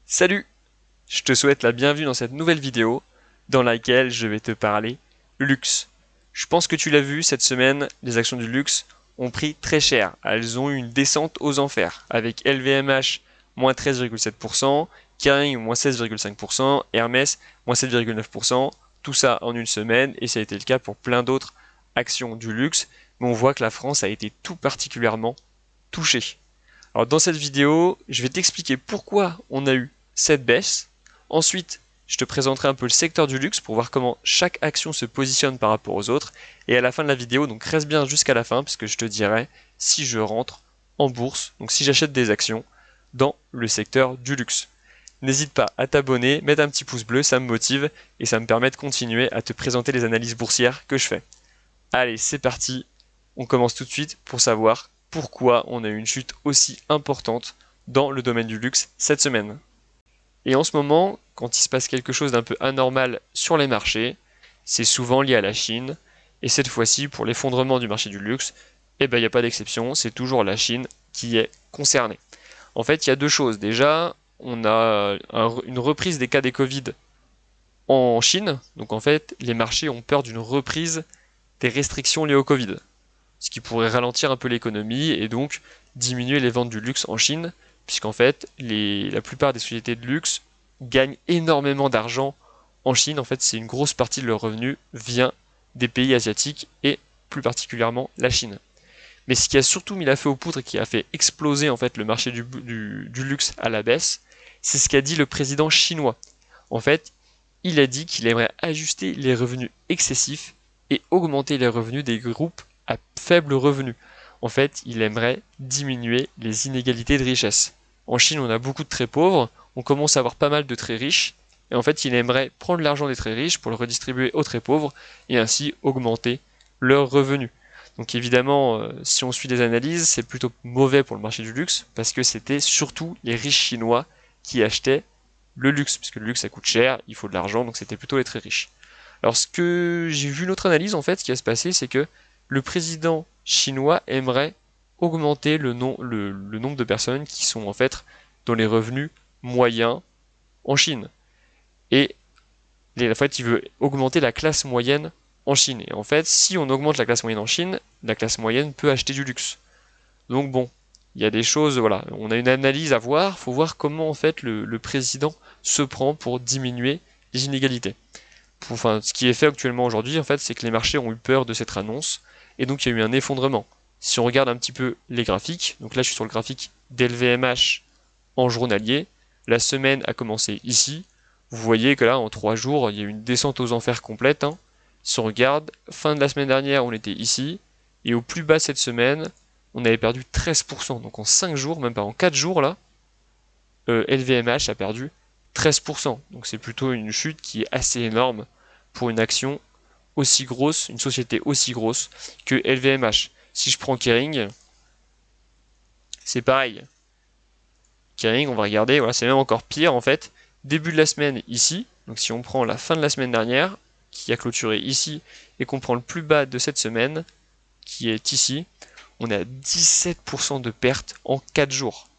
Salut! Je te souhaite la bienvenue dans cette nouvelle vidéo dans laquelle je vais te parler luxe. Je pense que tu l'as vu, cette semaine, les actions du luxe ont pris très cher. Elles ont eu une descente aux enfers avec LVMH moins 13,7%, Kering moins 16,5%, Hermès moins 7,9%, tout ça en une semaine et ça a été le cas pour plein d'autres actions du luxe, mais on voit que la France a été tout particulièrement touchée. Alors dans cette vidéo, je vais t'expliquer pourquoi on a eu cette baisse. Ensuite, je te présenterai un peu le secteur du luxe pour voir comment chaque action se positionne par rapport aux autres. Et à la fin de la vidéo, donc reste bien jusqu'à la fin puisque je te dirai si je rentre en bourse, donc si j'achète des actions dans le secteur du luxe. N'hésite pas à t'abonner, mettre un petit pouce bleu, ça me motive et ça me permet de continuer à te présenter les analyses boursières que je fais. Allez, c'est parti, on commence tout de suite pour savoir pourquoi on a eu une chute aussi importante dans le domaine du luxe cette semaine. Et en ce moment, quand il se passe quelque chose d'un peu anormal sur les marchés, c'est souvent lié à la Chine. Et cette fois-ci, pour l'effondrement du marché du luxe, il n'y a pas d'exception, c'est toujours la Chine qui est concernée. En fait, il y a deux choses. Déjà, on a une reprise des cas des Covid en Chine. Donc en fait, les marchés ont peur d'une reprise des restrictions liées au Covid, ce qui pourrait ralentir un peu l'économie et donc diminuer les ventes du luxe en Chine, puisqu'en fait, la plupart des sociétés de luxe gagnent énormément d'argent en Chine. En fait, c'est une grosse partie de leur revenu vient des pays asiatiques et plus particulièrement la Chine. Mais ce qui a surtout mis la feu aux poudres et qui a fait exploser en fait le marché du luxe à la baisse, c'est ce qu'a dit le président chinois. En fait, il a dit qu'il aimerait ajuster les revenus excessifs et augmenter les revenus des groupes à faible revenu. En fait, il aimerait diminuer les inégalités de richesse. En Chine, on a beaucoup de très pauvres, on commence à avoir pas mal de très riches, et en fait, il aimerait prendre l'argent des très riches pour le redistribuer aux très pauvres, et ainsi augmenter leurs revenus. Donc évidemment, si on suit des analyses, c'est plutôt mauvais pour le marché du luxe, parce que c'était surtout les riches chinois qui achetaient le luxe, puisque le luxe ça coûte cher, il faut de l'argent, donc c'était plutôt les très riches. Alors ce que j'ai vu une autre analyse en fait, ce qui va se passer, c'est que le président chinois aimerait augmenter le nombre de personnes qui sont en fait dans les revenus moyens en Chine. Et en fait, il veut augmenter la classe moyenne en Chine. Et en fait, si on augmente la classe moyenne en Chine, la classe moyenne peut acheter du luxe. Donc bon, il y a des choses, voilà, on a une analyse à voir, faut voir comment en fait le président se prend pour diminuer les inégalités. Enfin, ce qui est fait actuellement aujourd'hui, en fait, c'est que les marchés ont eu peur de cette annonce, et donc il y a eu un effondrement. Si on regarde un petit peu les graphiques, donc là je suis sur le graphique d'LVMH en journalier, la semaine a commencé ici, vous voyez que là en 3 jours, il y a eu une descente aux enfers complète. Si on regarde, fin de la semaine dernière, on était ici, et au plus bas cette semaine, on avait perdu 13%. Donc en 5 jours, même pas en 4 jours là, LVMH a perdu 13%. Donc c'est plutôt une chute qui est assez énorme pour une action aussi grosse, une société aussi grosse que LVMH. Si je prends Kering, c'est pareil. Kering, on va regarder, voilà, c'est même encore pire en fait. Début de la semaine ici, donc si on prend la fin de la semaine dernière, qui a clôturé ici, et qu'on prend le plus bas de cette semaine, qui est ici, on est à 17% de perte en 4 jours.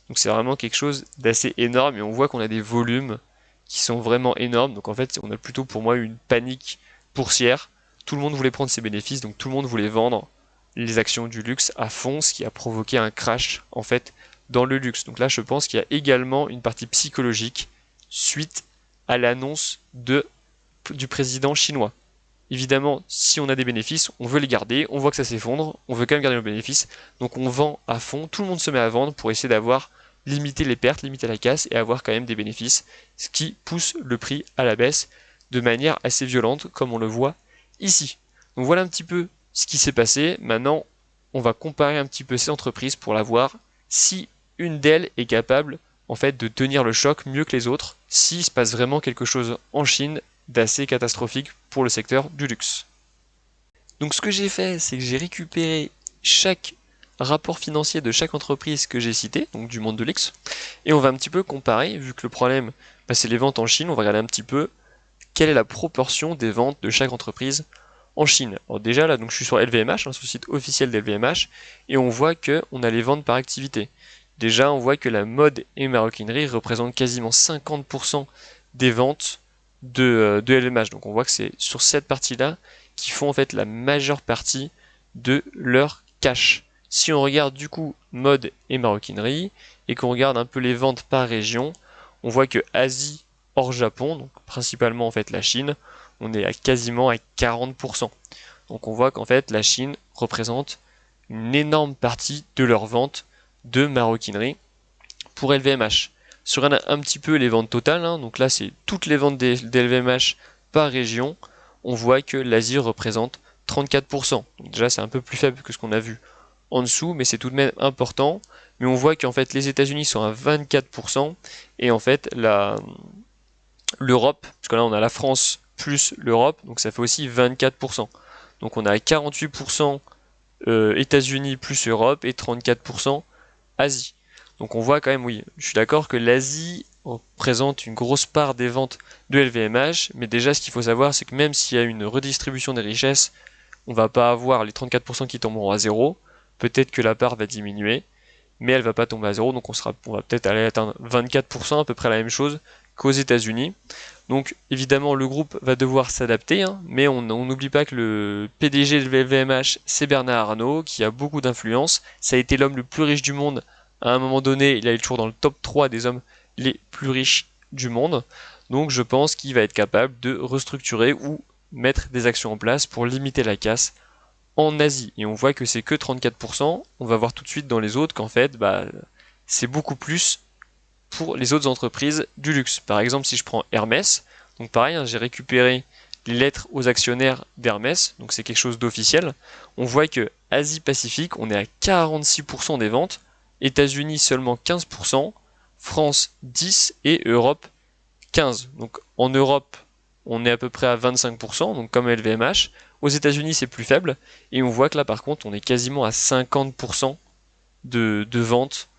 Donc c'est vraiment quelque chose d'assez énorme et on voit qu'on a des volumes qui sont vraiment énormes. Donc en fait, on a plutôt pour moi une panique boursière. Tout le monde voulait prendre ses bénéfices, donc tout le monde voulait vendre les actions du luxe à fond, ce qui a provoqué un crash en fait dans le luxe. Donc là, je pense qu'il y a également une partie psychologique suite à l'annonce du président chinois. Évidemment, si on a des bénéfices, on veut les garder, on voit que ça s'effondre, on veut quand même garder nos bénéfices, donc on vend à fond, tout le monde se met à vendre pour essayer d'avoir limité les pertes, limiter la casse et avoir quand même des bénéfices, ce qui pousse le prix à la baisse de manière assez violente, comme on le voit ici. Donc voilà un petit peu ce qui s'est passé. Maintenant, on va comparer un petit peu ces entreprises pour la voir si une d'elles est capable en fait de tenir le choc mieux que les autres, s'il se passe vraiment quelque chose en Chine d'assez catastrophique pour le secteur du luxe. Donc ce que j'ai fait, c'est que j'ai récupéré chaque rapport financier de chaque entreprise que j'ai cité, donc du monde de luxe, et on va un petit peu comparer, vu que le problème c'est les ventes en Chine, on va regarder un petit peu quelle est la proportion des ventes de chaque entreprise en Chine. Alors déjà là, donc je suis sur LVMH, sur le site officiel d'LVMH, et on voit qu'on a les ventes par activité. Déjà, on voit que la mode et maroquinerie représentent quasiment 50% des ventes de LVMH. Donc on voit que c'est sur cette partie-là qui font en fait la majeure partie de leur cash. Si on regarde du coup mode et maroquinerie et qu'on regarde un peu les ventes par région, on voit que Asie hors Japon, donc principalement en fait la Chine, on est quasiment à 40%. Donc on voit qu'en fait la Chine représente une énorme partie de leurs ventes de maroquinerie pour LVMH. Sur un petit peu les ventes totales, donc là c'est toutes les ventes des LVMH par région, on voit que l'Asie représente 34%. Donc déjà c'est un peu plus faible que ce qu'on a vu en dessous, mais c'est tout de même important. Mais on voit qu'en fait les États-Unis sont à 24% et en fait l'Europe, parce que là on a la France plus l'Europe, donc ça fait aussi 24%. Donc on a 48% États-Unis plus Europe et 34% Asie. Donc on voit quand même, oui, je suis d'accord que l'Asie représente une grosse part des ventes de LVMH, mais déjà ce qu'il faut savoir, c'est que même s'il y a une redistribution des richesses, on va pas avoir les 34% qui tomberont à zéro. Peut-être que la part va diminuer, mais elle va pas tomber à zéro, donc on va peut-être aller atteindre 24%, à peu près la même chose qu'aux États-Unis. Donc évidemment le groupe va devoir s'adapter, mais on n'oublie pas que le PDG de LVMH, c'est Bernard Arnault, qui a beaucoup d'influence. Ça a été l'homme le plus riche du monde. À un moment donné, il est toujours dans le top 3 des hommes les plus riches du monde. Donc je pense qu'il va être capable de restructurer ou mettre des actions en place pour limiter la casse en Asie. Et on voit que c'est que 34%. On va voir tout de suite dans les autres qu'en fait, c'est beaucoup plus pour les autres entreprises du luxe. Par exemple, si je prends Hermès, donc pareil, j'ai récupéré les lettres aux actionnaires d'Hermès, donc c'est quelque chose d'officiel. On voit que Asie-Pacifique, on est à 46% des ventes, États-Unis seulement 15%, France 10% et Europe 15%. Donc en Europe, on est à peu près à 25%, donc comme LVMH. Aux États-Unis, c'est plus faible, et on voit que là, par contre, on est quasiment à 50% de ventes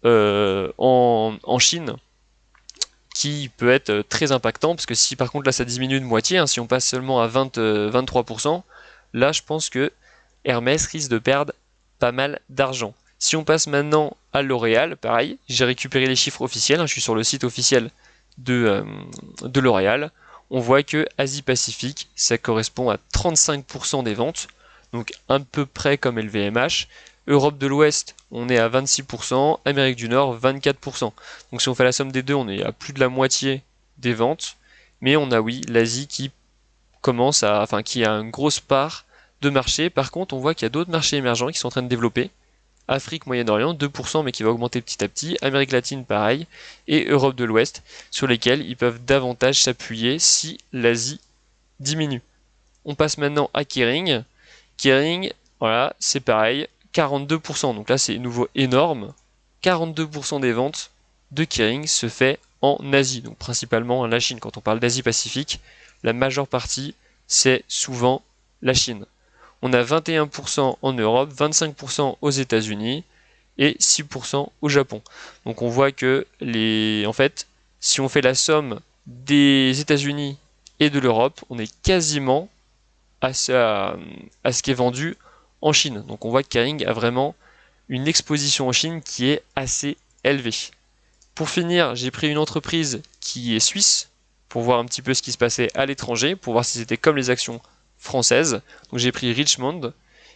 en Chine, qui peut être très impactant, parce que si par contre là ça diminue de moitié, si on passe seulement à 23%, là je pense que Hermès risque de perdre pas mal d'argent. Si on passe maintenant à L'Oréal, pareil, j'ai récupéré les chiffres officiels, je suis sur le site officiel de L'Oréal, on voit que Asie-Pacifique, ça correspond à 35% des ventes, donc à peu près comme LVMH. Europe de l'Ouest, on est à 26%, Amérique du Nord, 24%. Donc si on fait la somme des deux, on est à plus de la moitié des ventes. Mais on a, oui, l'Asie qui qui a une grosse part de marché. Par contre, on voit qu'il y a d'autres marchés émergents qui sont en train de développer. Afrique, Moyen-Orient, 2%, mais qui va augmenter petit à petit. Amérique latine, pareil. Et Europe de l'Ouest, sur lesquels ils peuvent davantage s'appuyer si l'Asie diminue. On passe maintenant à Kering. Kering, voilà, c'est pareil. 42%, donc là c'est nouveau énorme, 42% des ventes de Kering se fait en Asie, donc principalement la Chine. Quand on parle d'Asie-Pacifique, la majeure partie c'est souvent la Chine. On a 21% en Europe, 25% aux États-Unis et 6% au Japon. Donc on voit que en fait, si on fait la somme des États-Unis et de l'Europe, on est quasiment à ce qui est vendu en Chine. Donc on voit que Kering a vraiment une exposition en Chine qui est assez élevée. Pour finir, j'ai pris une entreprise qui est suisse pour voir un petit peu ce qui se passait à l'étranger, pour voir si c'était comme les actions françaises. Donc j'ai pris Richemont.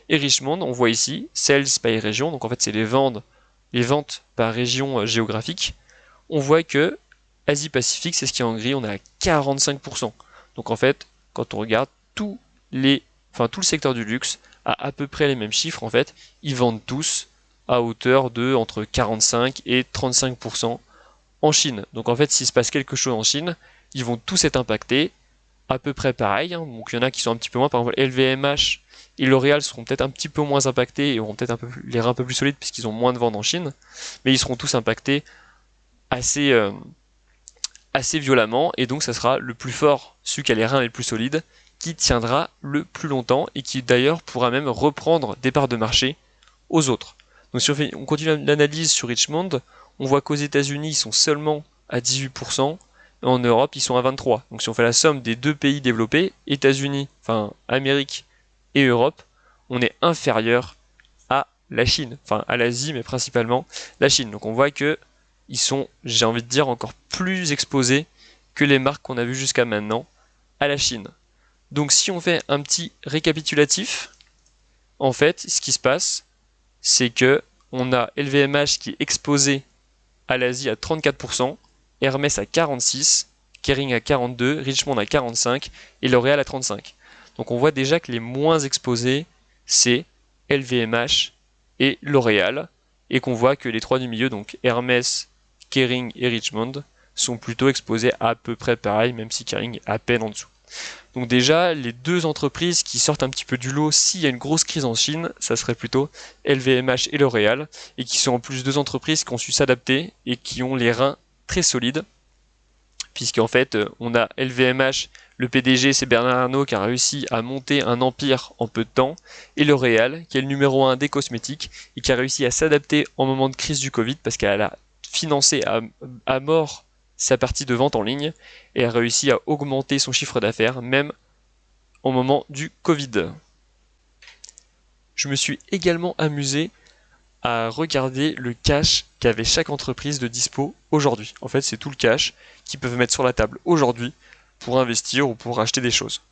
Et Richemont, on voit ici, sales by région, donc en fait c'est les ventes par région géographique. On voit que Asie-Pacifique, c'est ce qui est en gris, on est à 45%. Donc en fait, quand on regarde tout le secteur du luxe à peu près les mêmes chiffres en fait, ils vendent tous à hauteur de entre 45 et 35% en Chine. Donc en fait, s'il se passe quelque chose en Chine, ils vont tous être impactés à peu près pareil. Donc il y en a qui sont un petit peu moins, par exemple LVMH et L'Oréal seront peut-être un petit peu moins impactés et auront peut-être les reins un peu plus solides puisqu'ils ont moins de ventes en Chine, mais ils seront tous impactés assez violemment, et donc ça sera le plus fort, celui qui a les reins les plus solides, qui tiendra le plus longtemps et qui d'ailleurs pourra même reprendre des parts de marché aux autres. Donc si on continue l'analyse sur Richemont, on voit qu'aux États-Unis ils sont seulement à 18%, et en Europe ils sont à 23%. Donc si on fait la somme des deux pays développés, États-Unis, Amérique et Europe, on est inférieur à la Chine, enfin à l'Asie, mais principalement la Chine. Donc on voit que ils sont, j'ai envie de dire, encore plus exposés que les marques qu'on a vues jusqu'à maintenant à la Chine. Donc si on fait un petit récapitulatif, en fait, ce qui se passe, c'est que on a LVMH qui est exposé à l'Asie à 34%, Hermès à 46%, Kering à 42%, Richemont à 45% et L'Oréal à 35%. Donc on voit déjà que les moins exposés, c'est LVMH et L'Oréal, et qu'on voit que les trois du milieu, donc Hermès, Kering et Richemont, sont plutôt exposés à peu près pareil, même si Kering est à peine en dessous. Donc déjà, les deux entreprises qui sortent un petit peu du lot s'il y a une grosse crise en Chine, ça serait plutôt LVMH et L'Oréal, et qui sont en plus deux entreprises qui ont su s'adapter et qui ont les reins très solides, puisqu'en fait, on a LVMH, le PDG, c'est Bernard Arnault, qui a réussi à monter un empire en peu de temps, et L'Oréal, qui est le numéro 1 des cosmétiques, et qui a réussi à s'adapter en moment de crise du Covid, parce qu'elle a financé à mort sa partie de vente en ligne, et a réussi à augmenter son chiffre d'affaires, même au moment du Covid. Je me suis également amusé à regarder le cash qu'avait chaque entreprise de dispo aujourd'hui. En fait, c'est tout le cash qu'ils peuvent mettre sur la table aujourd'hui pour investir ou pour acheter des choses.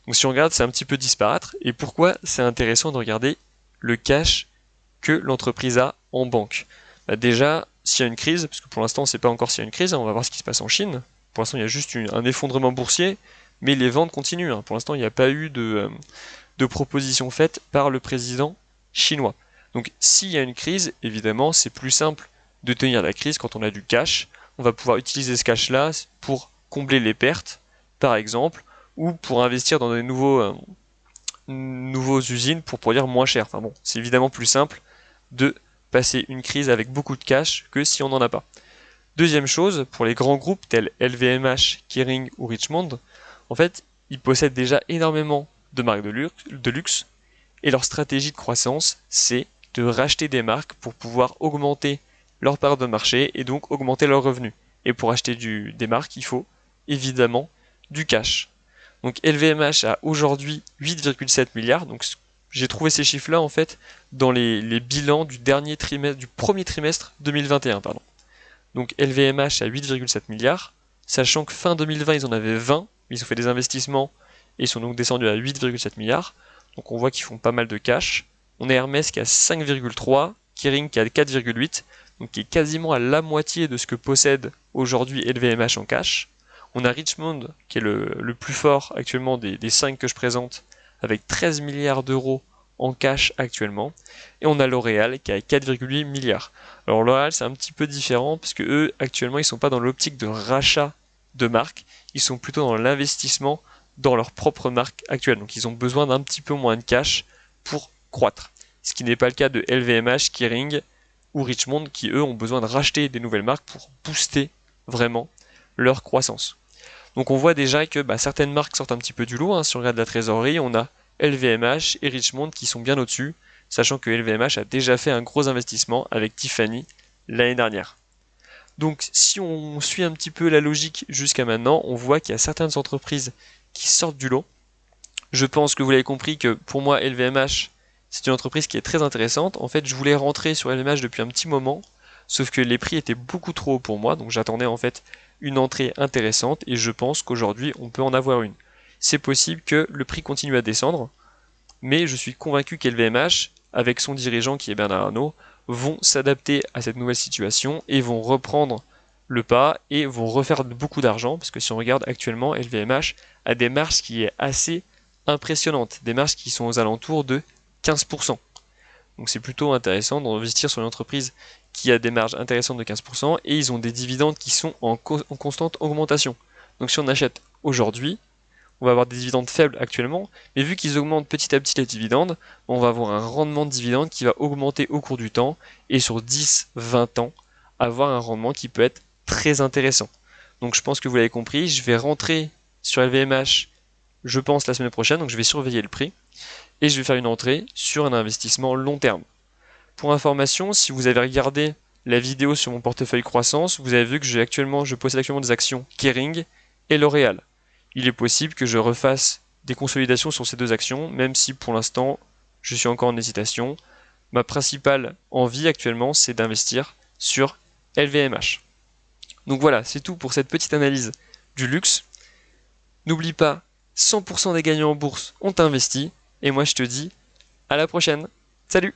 Donc si on regarde, c'est un petit peu disparate. Et pourquoi c'est intéressant de regarder le cash que l'entreprise a en banque? Déjà, s'il y a une crise, parce que pour l'instant on ne sait pas encore s'il y a une crise, on va voir ce qui se passe en Chine. Pour l'instant il y a juste un effondrement boursier, mais les ventes continuent. Pour l'instant il n'y a pas eu de proposition faite par le président chinois. Donc s'il y a une crise, évidemment c'est plus simple de tenir la crise quand on a du cash. On va pouvoir utiliser ce cash-là pour combler les pertes, par exemple, ou pour investir dans des nouveaux usines pour produire moins cher. Enfin bon, c'est évidemment plus simple de passer une crise avec beaucoup de cash que si on n'en a pas. Deuxième chose, pour les grands groupes tels LVMH, Kering ou Richemont, en fait, ils possèdent déjà énormément de marques de luxe, et leur stratégie de croissance, c'est de racheter des marques pour pouvoir augmenter leur part de marché et donc augmenter leurs revenus. Et pour acheter des marques, il faut évidemment du cash. Donc LVMH a aujourd'hui 8,7 milliards, donc j'ai trouvé ces chiffres-là en fait dans les bilans du premier trimestre 2021, pardon. Donc LVMH a 8,7 milliards, sachant que fin 2020 ils en avaient 20, ils ont fait des investissements et ils sont donc descendus à 8,7 milliards. Donc on voit qu'ils font pas mal de cash. On a Hermès qui a 5,3, Kering qui a 4,8, donc qui est quasiment à la moitié de ce que possède aujourd'hui LVMH en cash. On a Richemont qui est le plus fort actuellement des 5 que je présente, avec 13 milliards d'euros en cash actuellement. Et on a L'Oréal qui a 4,8 milliards. Alors L'Oréal c'est un petit peu différent parce que eux actuellement ils sont pas dans l'optique de rachat de marques, ils sont plutôt dans l'investissement dans leur propre marque actuelle. Donc ils ont besoin d'un petit peu moins de cash pour croître. Ce qui n'est pas le cas de LVMH, Kering ou Richemont qui eux ont besoin de racheter des nouvelles marques pour booster vraiment leur croissance. Donc on voit déjà que certaines marques sortent un petit peu du lot. Si on regarde la trésorerie, on a LVMH et Richemont qui sont bien au-dessus, sachant que LVMH a déjà fait un gros investissement avec Tiffany l'année dernière. Donc si on suit un petit peu la logique jusqu'à maintenant, on voit qu'il y a certaines entreprises qui sortent du lot. Je pense que vous l'avez compris que pour moi LVMH c'est une entreprise qui est très intéressante. En fait je voulais rentrer sur LVMH depuis un petit moment, sauf que les prix étaient beaucoup trop hauts pour moi, donc j'attendais en fait une entrée intéressante et je pense qu'aujourd'hui on peut en avoir une. C'est possible que le prix continue à descendre, mais je suis convaincu qu'LVMH, avec son dirigeant qui est Bernard Arnault, vont s'adapter à cette nouvelle situation et vont reprendre le pas et vont refaire beaucoup d'argent, parce que si on regarde actuellement, LVMH a des marges qui est assez impressionnantes, des marges qui sont aux alentours de 15%. Donc c'est plutôt intéressant d'investir sur une entreprise qui a des marges intéressantes de 15% et ils ont des dividendes qui sont en constante augmentation. Donc si on achète aujourd'hui, on va avoir des dividendes faibles actuellement, mais vu qu'ils augmentent petit à petit les dividendes, on va avoir un rendement de dividendes qui va augmenter au cours du temps et sur 10-20 ans, avoir un rendement qui peut être très intéressant. Donc je pense que vous l'avez compris, je vais rentrer sur LVMH, je pense la semaine prochaine, donc je vais surveiller le prix et je vais faire une entrée sur un investissement long terme. Pour information, si vous avez regardé la vidéo sur mon portefeuille croissance, vous avez vu que je possède actuellement des actions Kering et L'Oréal. Il est possible que je refasse des consolidations sur ces deux actions, même si pour l'instant je suis encore en hésitation. ma principale envie actuellement, c'est d'investir sur LVMH. Donc voilà, c'est tout pour cette petite analyse du luxe. N'oublie pas, 100% des gagnants en bourse ont investi. Et moi, je te dis à la prochaine. Salut!